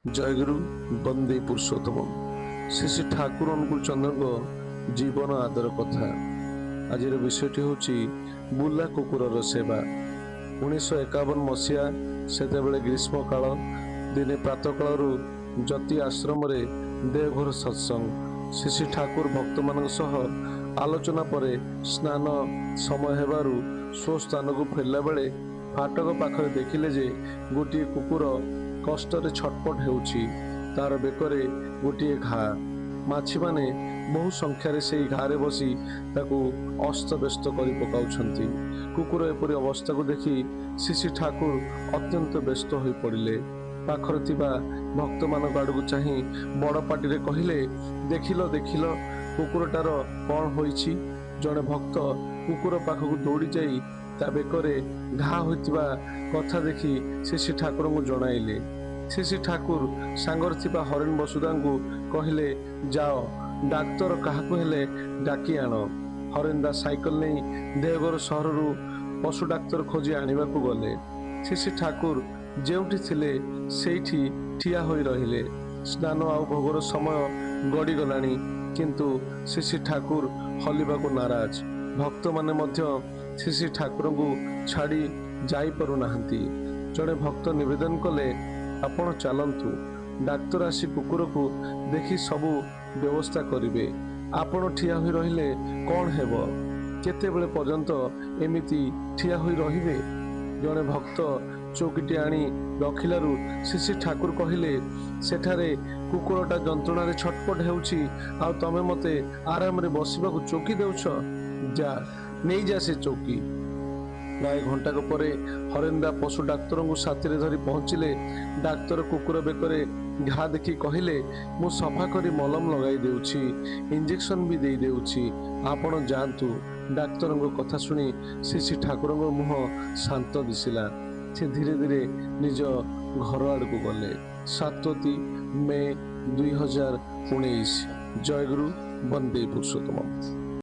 ଜୟଗୁରୁ ବନ୍ଦେ ପୁରୁଷୋତ୍ତମ। ଶ୍ରୀ ଶ୍ରୀ ଠାକୁର ଅନୁକୂଳ ଚନ୍ଦ୍ରଙ୍କ ଜୀବନ ଆଦର କଥା। ଆଜିର ବିଷୟଟି ହେଉଛି ବୁଲା କୁକୁରର ସେବା। 1951 ମସିହା, ସେତେବେଳେ ଗ୍ରୀଷ୍ମ କାଳ। ଦିନେ ପ୍ରାତଃ କାଳରୁ ଜ୍ୟୋତି ଆଶ୍ରମରେ ଦେଓଘର ସତ୍ସଙ୍ଗ। ଶ୍ରୀ ଶ୍ରୀ ଠାକୁର ଭକ୍ତମାନଙ୍କ ସହ ଆଲୋଚନା ପରେ ସ୍ନାନ ସମୟ ହେବାରୁ ସ୍ୱସ୍ଥାନକୁ ଫେରିଲା ବେଳେ ଫାଟକ ପାଖରେ ଦେଖିଲେ ଯେ ଗୋଟିଏ କୁକୁର କଷ୍ଟରେ ଛଟପଟ ହେଉଛି। ତାର ବେକରେ ଗୋଟିଏ ଘା। ମାଛିମାନେ ବହୁ ସଂଖ୍ୟାରେ ସେହି ଘାରେ ବସି ତାକୁ ଅସ୍ତବ୍ୟସ୍ତ କରି ପକାଉଛନ୍ତି। କୁକୁର ଏପରି ଅବସ୍ଥାକୁ ଦେଖି ଶ୍ରୀ ଶ୍ରୀ ଠାକୁର ଅତ୍ୟନ୍ତ ବ୍ୟସ୍ତ ହୋଇ ପଡ଼ିଲେ। ପାଖରେ ଥିବା ଭକ୍ତମାନଙ୍କ ଆଡ଼କୁ ଚାହିଁ ବଡ଼ ପାଟିରେ କହିଲେ, ଦେଖିଲ ଦେଖିଲ କୁକୁରଟାର କ'ଣ ହୋଇଛି। ଜଣେ ଭକ୍ତ କୁକୁର ପାଖକୁ ଦୌଡ଼ି ଯାଇ ତା ବେକରେ ଘା ହୋଇଥିବା କଥା ଦେଖି ଶ୍ରୀ ଶ୍ରୀ ଠାକୁରଙ୍କୁ ଜଣାଇଲେ। ଶ୍ରୀ ଶ୍ରୀ ଠାକୁର ସାଙ୍ଗରେ ଥିବା ହରେନ ବସୁଦାଙ୍କୁ କହିଲେ, ଯାଅ ଡାକ୍ତର କାହାକୁ ହେଲେ ଡାକି ଆଣ। ହରେନ ଦାସ ସାଇକେଲ ନେଇ ଦେଓଘର ସହରରୁ ପଶୁ ଡାକ୍ତର ଖୋଜି ଆଣିବାକୁ ଗଲେ। ଶ୍ରୀ ଶ୍ରୀ ଠାକୁର ଯେଉଁଠି ଥିଲେ ସେଇଠି ଠିଆ ହୋଇ ରହିଲେ। ସ୍ନାନ ଆଉ ଭୋଗର ସମୟ ଗଡ଼ିଗଲାଣି, କିନ୍ତୁ ଶ୍ରୀ ଶ୍ରୀ ଠାକୁର ହଲିବାକୁ ନାରାଜ। ଭକ୍ତମାନେ ମଧ୍ୟ ଶ୍ରୀ ଶ୍ରୀ ଠାକୁରଙ୍କୁ ଛାଡ଼ି ଯାଇପାରୁନାହାନ୍ତି। ଜଣେ ଭକ୍ତ ନିବେଦନ କଲେ, ଆପଣ ଚାଲନ୍ତୁ, ଡାକ୍ତର ଆସି କୁକୁରକୁ ଦେଖି ସବୁ ବ୍ୟବସ୍ଥା କରିବେ। ଆପଣ ଠିଆ ହୋଇ ରହିଲେ କ'ଣ ହେବ? କେତେବେଳେ ପର୍ଯ୍ୟନ୍ତ ଏମିତି ଠିଆ ହୋଇ ରହିବେ? ଜଣେ ଭକ୍ତ ଚୌକିଟି ଆଣି ରଖିଲାରୁ ଶ୍ରୀ ଶ୍ରୀ ଠାକୁର କହିଲେ, ସେଠାରେ କୁକୁରଟା ଯନ୍ତ୍ରଣାରେ ଛଟପଟ ହେଉଛି, ଆଉ ତମେ ମୋତେ ଆରାମରେ ବସିବାକୁ ଚୌକି ଦେଉଛ? ଯା ନେଇଯା ସେ ଚୌକି। ପ୍ରାୟ ଘଣ୍ଟାକ ପରେ ହରେନ୍ଦା ପଶୁ ଡାକ୍ତରଙ୍କୁ ସାଥିରେ ଧରି ପହଞ୍ଚିଲେ। ଡାକ୍ତର କୁକୁର ବେକରେ ଘା ଦେଖି କହିଲେ, ମୁଁ ସଫା କରି ମଲମ ଲଗାଇ ଦେଉଛି, ଇଞ୍ଜେକ୍ସନ ବି ଦେଇ ଦେଉଛି, ଆପଣ ଯାଆନ୍ତୁ। ଡାକ୍ତରଙ୍କ କଥା ଶୁଣି ଶ୍ରୀ ଶ୍ରୀ ଠାକୁରଙ୍କ ମୁହଁ ଶାନ୍ତ ଦିଶିଲା। ସେ ଧୀରେ ଧୀରେ ନିଜ ଘର ଆଡ଼କୁ ଗଲେ। 7 ମେ 2019। ଜୟଗୁରୁ ବନ୍ଦେ ପୁରୁଷୋତ୍ତମ।